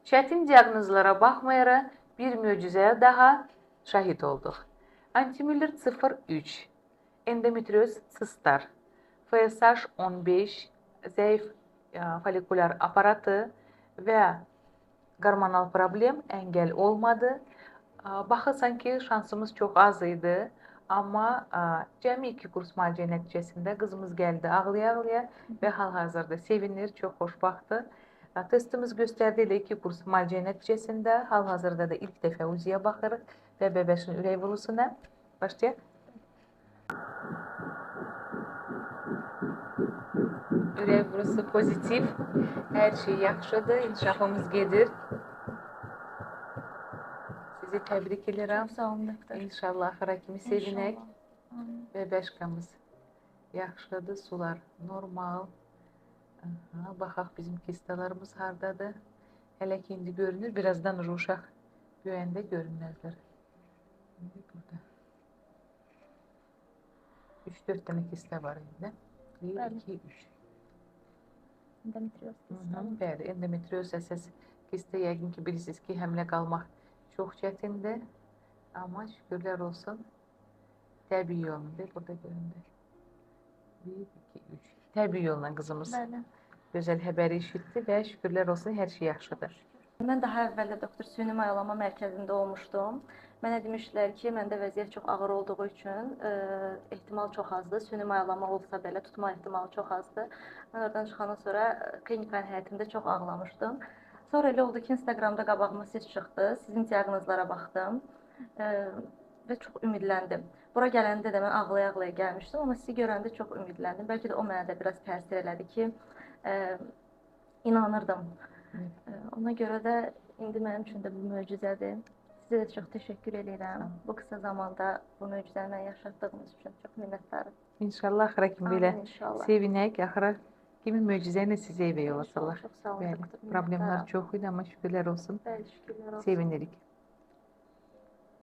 Çətin diaqnozlara baxmayaraq bir möcüzəyə daha şahid olduq. Antimüller 0-3, endometrioz sistlar, FSH 15, zəif folikulyar aparatı və hormonal problem əngəl olmadı. Baxırsan ki, şansımız çox az idi. Amma cəmi 2 kurs müalicə nəticəsində qızımız gəldi ağlaya-ağlaya və hal-hazırda sevinir, çox xoşbəxtdir. Testimiz göstərdi ilə 2 kurs müalicə nəticəsində hal-hazırda da ilk dəfə UZİ-yə baxırıq və bəbəşin ürək vurusuna başlayaq. Ürək vurusu pozitiv, hər şey yaxşıdır, inkişafımız gedir. Sizi təbrik edirəm. Çox sağ olun, doktor. İnşallah axıra kimi sevinək. Bəbəşqamız yaxşıdır, sular normal. Baxaq bizim kistalarımız hardadır. Hələ ki indi görünür, birazdan uşaq böyüyəndə görünməzlər. Burada 3-4 dənə kista var indi. 1, 2, 3. Endometrioz kista. Bəli, endometrioz əsas kista yəqin ki bilirsiniz ki, həmlə qalmaq çox çətindir. Amma şükürlər olsun, təbii yolla burada göründü. 1, 2, 3. Təbii yolla qızımız gözəl xəbəri eşitdi və şükürlər olsun, hər şey yaxşıdır. Mən daha əvvəl də doktor süni mayalama mərkəzində olmuşdum. Mənə demişdilər ki, məndə vəziyyət çox ağır olduğu üçün ehtimal çox azdır. Süni mayalama olsa belə tutma ehtimalı çox azdır. Mən oradan çıxandan sonra klinika həyətində çox ağlamışdım. Sonra elə oldu ki, Instagramda qabağıma siz çıxdı, sizin diaqnozlara baxdım və çox ümidləndim. Bura gələndə də mən ağlaya-ağlaya gəlmişdim, amma sizi görəndə çox ümidləndim. Bəlkə də o mənə də biraz təsir elədi ki, inanırdım. Ona görə də indi mənim üçün də bu möcüzədir. Sizə də çox təşəkkür edirəm. Bu qısa zamanda bu möcüzəni yaşatdığınız üçün çox minnətdarım. İnşallah axıra kimi belə sevinək, axıra kimi möcüzə ilə sizə evə yola salaq. Çox sağ olun. Problemlər çox idi, amma şükürlər olsun. Bəli, şükürlər olsun. Sevinirik.